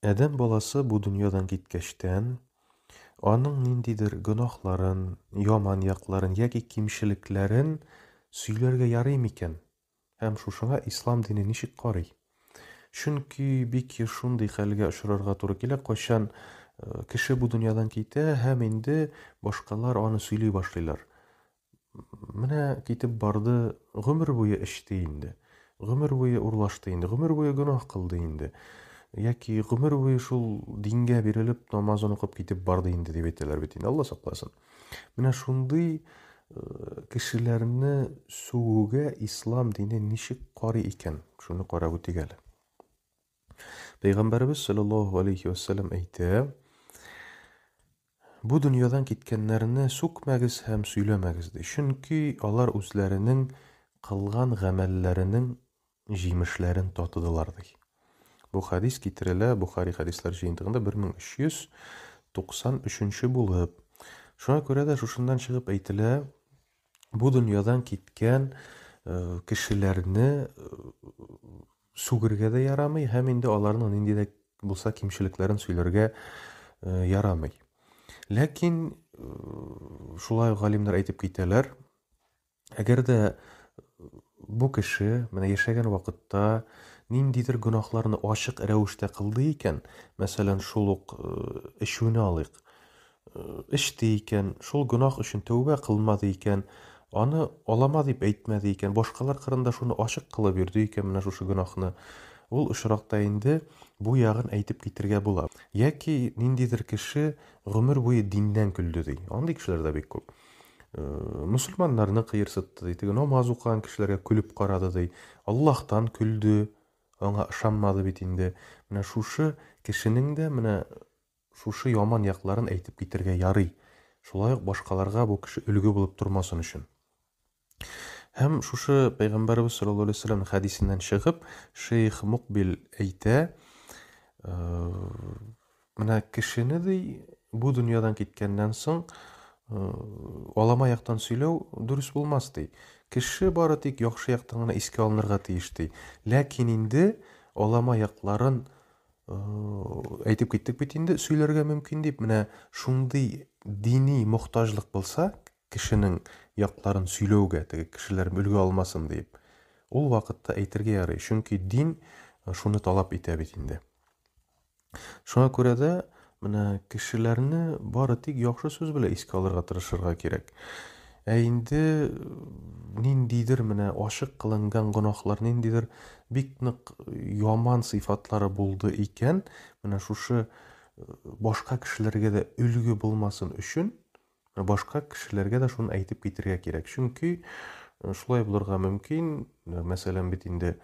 Әдәм баласы бу дөньядан киткәчтән, аның ниндидер гөнаһларын, яман якларын яки кимчелекләрен сөйләргә ярый микән? Һәм шушыңа ислам дине ничек карый? Чөнки бик шундый хәлгә очрарга туры килә, кайчан кеше бу дөньядан китә һәм инде башкалар аны сөйли башлыйлар. Менә китеп барды, гомер буе эчте инде. Гомер буе урлашты инде, гомер буе гөнаһ кылды инде. Яки гомер буе шул дингә бирелеп, намазын укып китеп барды инде дип әйтәләр бит инде. Алла сакласын. Менә шундый кешеләрне сүгүгә ислам дине ничек карый икән? Шуны карап үтик әле. Пәйгамбәрбез саллаллаһу алейхи ва саллям әйтә: "Бу дөньядан киткәннәрне сүкмәгез һәм сөйләмәгез", ди. Чөнки алар үзләренең кылган гамәлләренең җимешләрен татыдылар, ди. Бу хадис китерелә Бухари хадислар җыентыгында 1393 булып. Шуңа күрә дә шушыннан чыгып әйтелә, бу дөньядан киткән кешеләрне сүгергә дә ярамый, һәм инде аларның нинди дә булса кимчелекләрен сөйләргә ярамый. Ләкин шулай галимнәр әйтеп китәләр, әгәр дә бу кеше менә яшәгән вакытта ниндидер гөнаһларны ачык рәвештә кылды икән, мәсәлән, шул ук эчүне алыйк. Эчте икән, шул гөнаһ өчен тәүбә кылмады икән, аны алама дип әйтмәде икән, башкалар кырында шуны ачык кылып йөрде икән, менә шушы гөнаһны. Ул очракта инде бу ягын әйтеп китергә була. Яки ниндидер кеше гомер буе диндән көлде, ди. Андый кешеләр дә бик күп. Мусульманнарны кыерсытты, ди. Теге намаз укыган кешеләргә көлеп карады, ди. Аллаһтан көлде, аңа ышанмады бит инде. Менә шушы кешенең дә менә шушы яман якларын әйтеп китергә ярый. Шулай ук башкаларга бу кеше үлге булып тормасын өчен. Һәм шушы Пәйгамбәрбез саллаллаһу алейхи ва саллям хадисеннән чыгып, Шейх Мукбил әйтә, менә кешене, ди, бу дөньядан киткәннән соң алама яктан сөйләү дөрес булмас, ди. Кеше бары тик яхшы яктан гына искә алынырга тиеш, ди. Ләкин инде алама якларын әйтеп киттек бит инде, сөйләргә мөмкин дип, менә шундый дини мохтаҗлык булса, кешенең якларын сөйләүгә, теге кешеләр үлгә алмасын дип, ул вакытта әйтергә ярый. Чөнки дин шуны талап итә бит инде. Шуңа күрә дә менә кешеләрне бары тик яхшы сүз белән искә алырга тырышырга кирәк. Инде ниндидер менә ачык кылынган гөнаһлар, ниндидер бик нык яман сыйфатлары булды икән, менә шушы башка кешеләргә дә үлге булмасын өчен, башка кешеләргә дә шуны әйтеп китергә кирәк. Чөнки шулай булырга мөмкин, мәсәлән бит инде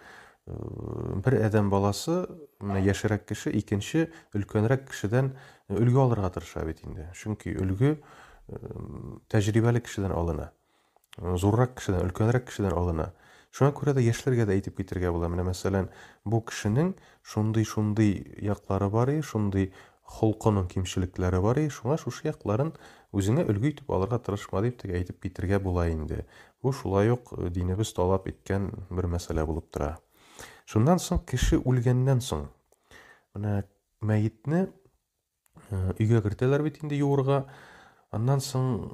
бер әдәм баласы, менә яшәрәк кеше икенче өлкәнрәк кешедән үлге алырга тырыша бит инде. Чөнки үлге тәҗрибәле кешедән алына. Зуррак кешедән, өлкәнрәк кешедән алына. Шуңа күрә дә яшьләргә дә әйтеп китергә була. Менә мәсәлән, бу кешенең шундый яклары бар, шундый холкының кимчелекләре бар, шуңа шушы якларын үзеңә үлге итеп алырга тырышма дип әйтеп китергә була инде. Бу шулай ук динебез талап иткән бер мәсьәлә булып тора. Шуннан соң кеше үлгәннән соң, менә мәетне өйгә кертәләр бит инде юырга. Аннан соң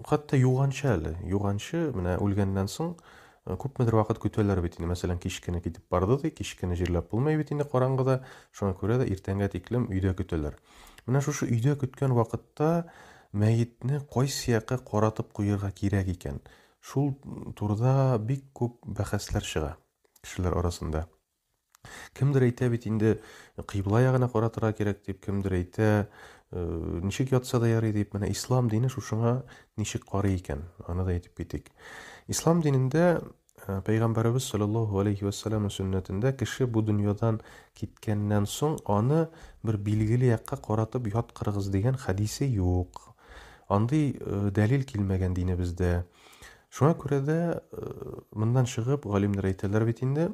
хәтта юганчы әле, юганчы менә үлгәннән соң күпмедер вакыт көтәләр бит инде. Мәсәлән, кичкене китеп барды, ди, кичкене җирләп булмый бит инде караңгыда. Шуңа күрә дә иртәнгә тиклем өйдә көтәләр. Менә шушы өйдә көткән вакытта мәетне кайсы якка каратып куярга кирәк икән? Шул турыда бик күп бәхәсләр чыга кешеләр арасында. Кемдер әйтә бит инде кыйбла ягына каратырга кирәк дип, кемдер әйтә ничек ятса да ярый дип. Менә ислам дине шушыңа ничек карый икән? Аны да әйтеп китик. Ислам динендә Пәйгамбәрбез саллаллаһу алейхи ва саллям сүннәтендә кеше бу дөньядан киткәннән соң аны бер билгеле якка каратып яткырыгыз дигән хадисе юк. Андый дәлил килмәгән динебездә. Шуңа күрә дә моннан чыгып галимнәр әйтәләр бит инде,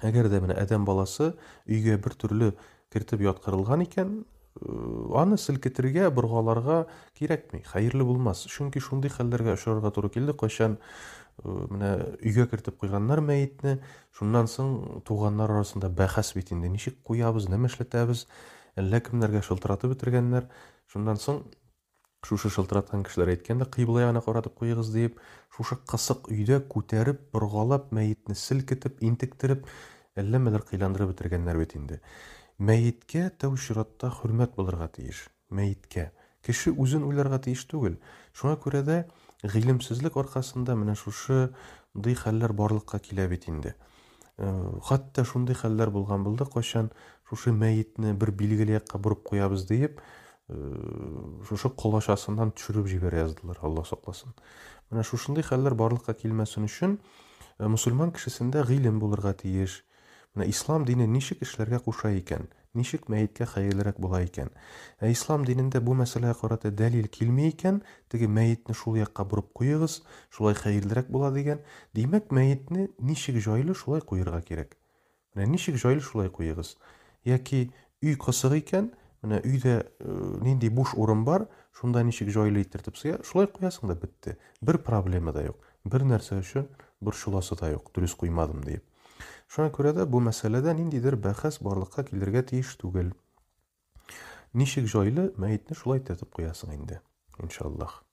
әгәр дә менә әдәм баласы өйгә бер төрле кертеп яткырылган икән, аны селкетергә, боргаларга кирәкми, хәерле булмас. Чөнки шундый хәлләргә очрарга туры килде, кайчан менә өйгә кертеп куйганнар мәетне, шуннан соң туганнар арасында бәхәс бит инде, ничек куябыз, нәмә эшләтәбез, әллә кемнәргә шылтыратып бетергәннәр. Шуннан соң шушы шылтыраткан кешеләр әйткән дә, кыйбла ягына каратып куегыз дип, шушы кысык өйдә күтәреп, боргалап, мәетне селкетеп, интектереп, әллә мәләр кыйландырып бетергәннәр бит инде. Мәеткә тәү чиратта хөрмәт булырга тиеш. Мәеткә. Кеше үзен уйларга тиеш түгел. Шуңа күрә дә гыйлемсезлек аркасында менә шушы дый хәлләр барлыкка килә бит инде. Хәтта шундый хәлләр булган булды, кайчан шушы мәетне бер билгеле якка бурып куябыз дип, шушы колашасыннан төшереп җибәрә яздылар, Алла сакласын. Менә шушындый хәлләр барлыкка килмәсен өчен мусульман кешесендә гыйлем булырга тиеш. Менә ислам дине ничек эшләргә куша икән, ничек мәеткә хәерлерәк була икән. Ислам динендә бу мәсьәләгә карата дәлил килми икән, теге мәетне шул якка бурып куегыз, шулай хәерлерәк була дигән. Димәк, мәетне ничек җайлы шулай куярга кирәк. Менә ничек җайлы шулай куегыз. Яки өй кысык икән, менә өйдә нинди буш урын бар, шунда ничек җайлы иттереп шулай куясың да бетте. Бер проблема да юк. Бер нәрсә өчен борчыласы да юк, дөрес куймадым дип. Шуңа күрә дә бу мәсьәләдә ниндидер бәхәс барлыкка килергә тиеш түгел. Ничек җайлы мәетне шулай итеп куясың инде, иншаллах.